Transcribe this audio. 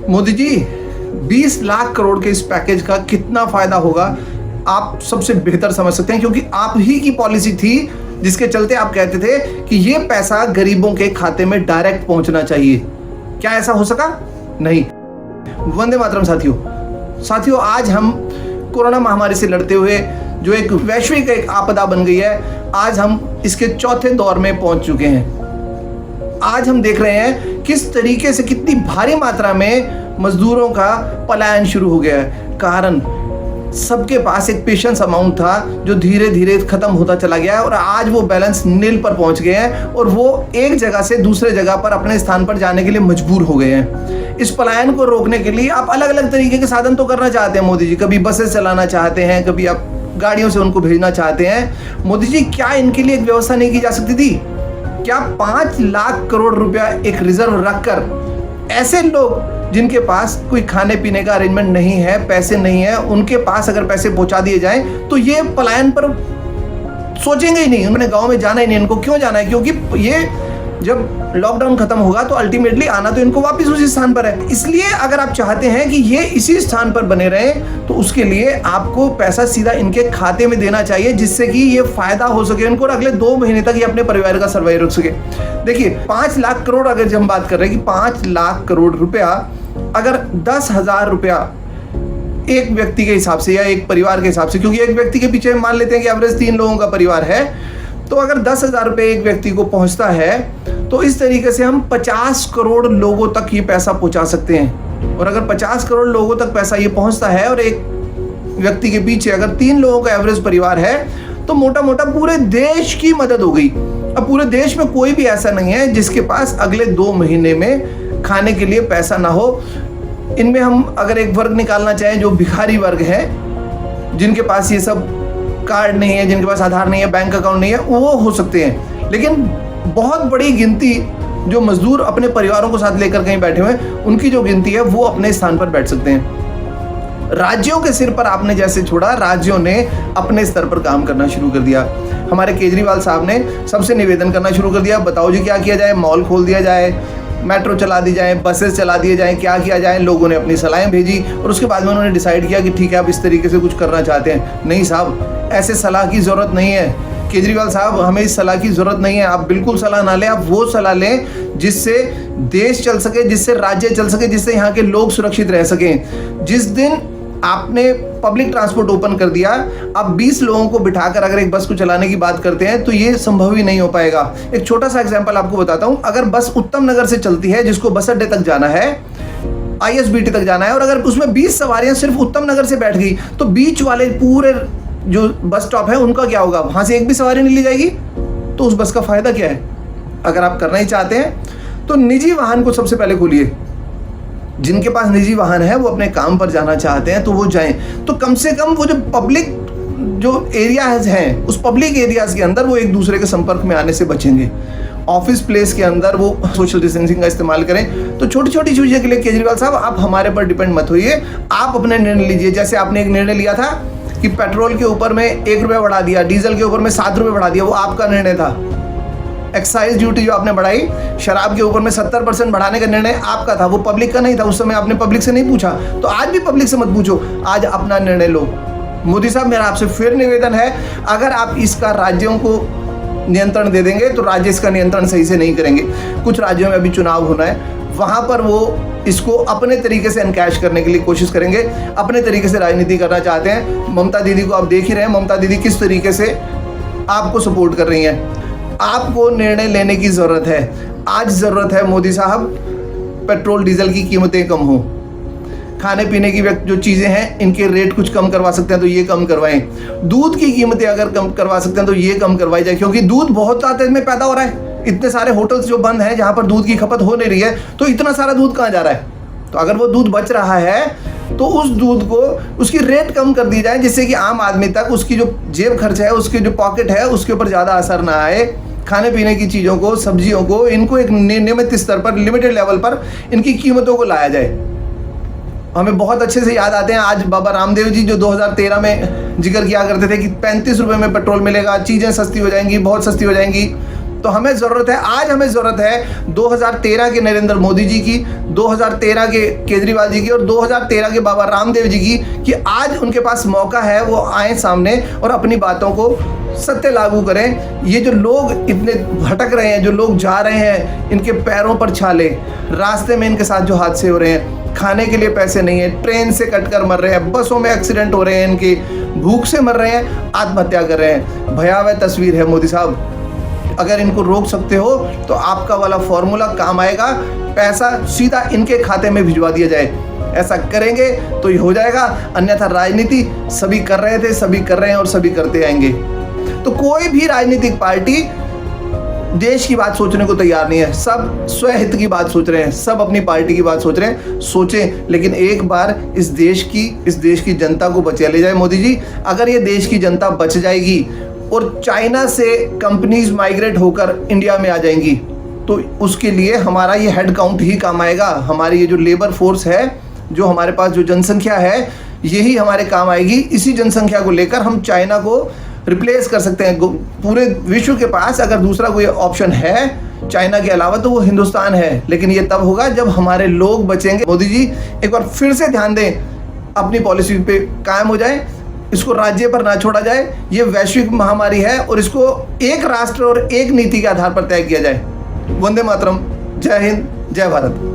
मोदी जी, 20 लाख करोड़ के इस पैकेज का कितना फायदा होगा आप सबसे बेहतर समझ सकते हैं, क्योंकि आप ही की पॉलिसी थी जिसके चलते आप कहते थे कि ये पैसा गरीबों के खाते में डायरेक्ट पहुंचना चाहिए। क्या ऐसा हो सका? नहीं। वंदे मातरम साथियों, आज हम कोरोना महामारी से लड़ते हुए जो एक वैश्विक एक आपदा बन गई है, आज हम इसके चौथे दौर में पहुंच चुके हैं। आज हम देख रहे हैं किस तरीके से कितनी भारी मात्रा में मजदूरों का पलायन शुरू हो गया है। कारण सबके पास एक पेशेंस अमाउंट था जो धीरे धीरे खत्म होता चला गया है और आज वो बैलेंस नील पर पहुंच गए हैं और वो एक जगह से दूसरे जगह पर अपने स्थान पर जाने के लिए मजबूर हो गए हैं। इस पलायन को रोकने के लिए आप अलग अलग तरीके के साधन तो करना चाहते हैं मोदी जी। कभी बसेस चलाना चाहते हैं, कभी आप गाड़ियों से उनको भेजना चाहते हैं। मोदी जी, क्या इनके लिए एक व्यवस्था नहीं की जा सकती थी? क्या 5 लाख करोड़ रुपया एक रिजर्व रखकर ऐसे लोग जिनके पास कोई खाने पीने का अरेंजमेंट नहीं है, पैसे नहीं है, उनके पास अगर पैसे पहुंचा दिए जाएं तो ये पलायन पर सोचेंगे ही नहीं, उन्होंने गांव में जाना ही नहीं। इनको क्यों जाना है? क्योंकि ये जब लॉकडाउन खत्म होगा तो अल्टीमेटली आना तो इनको वापस उसी स्थान पर है। इसलिए अगर आप चाहते हैं कि ये इसी स्थान पर बने रहें तो उसके लिए आपको पैसा सीधा इनके खाते में देना चाहिए, जिससे कि ये फायदा हो सके इनको और अगले 2 महीने तक ये अपने परिवार का सर्वाइव रुक सके। देखिए, 5 लाख करोड़ अगर जब हम बात कर रहे हैं कि 5 लाख करोड़ रुपया, अगर 10,000 रुपया एक व्यक्ति के हिसाब से या एक परिवार के हिसाब से, क्योंकि एक व्यक्ति के पीछे मान लेते हैं कि एवरेज 3 लोगों का परिवार है, तो अगर 10,000 रुपये एक व्यक्ति को पहुंचता है तो इस तरीके से हम 50 करोड़ लोगों तक ये पैसा पहुंचा सकते हैं। और अगर 50 करोड़ लोगों तक पैसा ये पहुंचता है और एक व्यक्ति के पीछे अगर 3 लोगों का एवरेज परिवार है तो मोटा मोटा पूरे देश की मदद हो गई। अब पूरे देश में कोई भी ऐसा नहीं है जिसके पास अगले 2 महीने में खाने के लिए पैसा ना हो। इनमें हम अगर एक वर्ग निकालना चाहें जो भिखारी वर्ग है, जिनके पास ये सब कार्ड नहीं है, जिनके पास आधार नहीं है, बैंक अकाउंट नहीं है, वो हो सकते हैं। लेकिन बहुत बड़ी गिनती जो मजदूर अपने परिवारों को साथ लेकर कहीं बैठे हुए हैं, उनकी जो गिनती है वो अपने स्थान पर बैठ सकते हैं। राज्यों के सिर पर आपने जैसे छोड़ा, राज्यों ने अपने स्तर पर काम करना शुरू कर दिया। हमारे केजरीवाल साहब ने सबसे निवेदन करना शुरू कर दिया, बताओ जी क्या किया जाए? मॉल खोल दिया जाए, मेट्रो चला दी जाए, बसेस चला दिए जाएं, क्या किया जाए? लोगों ने अपनी सलाहें भेजी और उसके बाद में उन्होंने डिसाइड किया कि ठीक है, आप इस तरीके से कुछ करना चाहते हैं। नहीं साहब, ऐसे सलाह की ज़रूरत नहीं है। केजरीवाल साहब, हमें इस सलाह की ज़रूरत नहीं है। आप बिल्कुल सलाह ना लें, आप वो सलाह लें जिससे देश चल सके, जिससे राज्य चल सके, जिससे यहाँ के लोग सुरक्षित रह सकें। जिस दिन आपने पब्लिक ट्रांसपोर्ट ओपन कर दिया, आप 20 लोगों को बिठाकर अगर एक बस को चलाने की बात करते हैं तो ये संभव ही नहीं हो पाएगा। एक छोटा सा एग्जांपल आपको बताता हूं। अगर बस उत्तम नगर से चलती है, जिसको बस अड्डे तक जाना है, ISBT तक जाना है, और अगर उसमें 20 सवारियां सिर्फ उत्तम नगर से बैठ गई तो बीच वाले पूरे जो बस स्टॉप है उनका क्या होगा? वहां से एक भी सवारी नहीं ली जाएगी। तो उस बस का फायदा क्या है? अगर आप करना ही चाहते हैं तो निजी वाहन को सबसे पहले खोलिए। जिनके पास निजी वाहन है वो अपने काम पर जाना चाहते हैं तो वो जाएं। तो कम से कम वो जो पब्लिक जो एरियाज हैं, उस पब्लिक एरियाज के अंदर वो एक दूसरे के संपर्क में आने से बचेंगे। ऑफिस प्लेस के अंदर वो सोशल डिस्टेंसिंग का इस्तेमाल करें। तो छोटी छोटी चीज़ों के लिए केजरीवाल साहब, आप हमारे पर डिपेंड मत होइए, आप अपने निर्णय लीजिए। जैसे आपने एक निर्णय लिया था कि पेट्रोल के ऊपर में 1 रुपया बढ़ा दिया, डीजल के ऊपर में 7 रुपये बढ़ा दिया, वो आपका निर्णय था। एक्साइज ड्यूटी जो आपने बढ़ाई, शराब के ऊपर में 70% बढ़ाने का निर्णय आपका था, वो पब्लिक का नहीं था। उस समय आपने पब्लिक से नहीं पूछा, तो आज भी पब्लिक से मत पूछो, आज अपना निर्णय लो। मोदी साहब, मेरा आपसे फिर निवेदन है, अगर आप इसका राज्यों को नियंत्रण दे देंगे तो राज्य इसका नियंत्रण सही से नहीं करेंगे। कुछ राज्यों में अभी चुनाव होना है, वहाँ पर वो इसको अपने तरीके से एनकैश करने के लिए कोशिश करेंगे, अपने तरीके से राजनीति करना चाहते हैं। ममता दीदी को आप देख ही रहे हैं, ममता दीदी किस तरीके से आपको सपोर्ट कर रही हैं। आपको निर्णय लेने की ज़रूरत है। आज ज़रूरत है मोदी साहब, पेट्रोल डीजल की कीमतें कम हो, खाने पीने की जो चीज़ें हैं इनके रेट कुछ कम करवा सकते हैं तो ये कम करवाएं। दूध की कीमतें अगर कम करवा सकते हैं तो ये कम करवाई जाए, क्योंकि दूध बहुत तादाद में पैदा हो रहा है। इतने सारे होटल्स जो बंद हैं जहाँ पर दूध की खपत हो नहीं रही है, तो इतना सारा दूध कहाँ जा रहा है? तो अगर वो दूध बच रहा है तो उस दूध को उसकी रेट कम कर दी जाए, जिससे कि आम आदमी तक उसकी जो जेब खर्च है, उसकी जो पॉकेट है, उसके ऊपर ज़्यादा असर ना आए। खाने पीने की चीज़ों को, सब्जियों को, इनको एक नियमित स्तर पर, लिमिटेड लेवल पर इनकी कीमतों को लाया जाए। हमें बहुत अच्छे से याद आते हैं आज बाबा रामदेव जी जो 2013 में जिक्र किया करते थे कि 35 रुपये में पेट्रोल मिलेगा, चीज़ें सस्ती हो जाएंगी, बहुत सस्ती हो जाएंगी। तो हमें ज़रूरत है, आज हमें ज़रूरत है 2013 के नरेंद्र मोदी जी की, 2013 के केजरीवाल जी की और 2013 के बाबा रामदेव जी की, कि आज उनके पास मौका है, वो आए सामने और अपनी बातों को सत्य लागू करें। ये जो लोग इतने भटक रहे हैं, जो लोग जा रहे हैं, इनके पैरों पर छाले, रास्ते में इनके साथ जो हादसे हो रहे हैं, खाने के लिए पैसे नहीं है, ट्रेन से कटकर मर रहे हैं, बसों में एक्सीडेंट हो रहे हैं, इनके भूख से मर रहे हैं, आत्महत्या कर रहे हैं। भयावह तस्वीर है मोदी साहब। अगर इनको रोक सकते हो तो आपका वाला फॉर्मूला काम आएगा, पैसा सीधा इनके खाते में भिजवा दिया जाए। ऐसा करेंगे तो ये हो जाएगा, अन्यथा राजनीति सभी कर रहे थे, सभी कर रहे हैं और सभी करते आएंगे। तो कोई भी राजनीतिक पार्टी देश की बात सोचने को तैयार नहीं है, सब स्वहित की बात सोच रहे हैं, सब अपनी पार्टी की बात सोच रहे हैं। सोचें, लेकिन एक बार इस देश की जनता को बचा ले जाए मोदी जी। अगर ये देश की जनता बच जाएगी और चाइना से कंपनीज माइग्रेट होकर इंडिया में आ जाएंगी, तो उसके लिए हमारा ये हेड काउंट ही काम आएगा। हमारी ये जो लेबर फोर्स है, जो हमारे पास जो जनसंख्या है, यही हमारे काम आएगी। इसी जनसंख्या को लेकर हम चाइना को रिप्लेस कर सकते हैं। पूरे विश्व के पास अगर दूसरा कोई ऑप्शन है चाइना के अलावा तो वो हिंदुस्तान है, लेकिन ये तब होगा जब हमारे लोग बचेंगे। मोदी जी एक बार फिर से ध्यान दें, अपनी पॉलिसी पे कायम हो जाए, इसको राज्य पर ना छोड़ा जाए। ये वैश्विक महामारी है और इसको एक राष्ट्र और एक नीति के आधार पर तय किया जाए। वंदे मातरम। जय हिंद, जय भारत।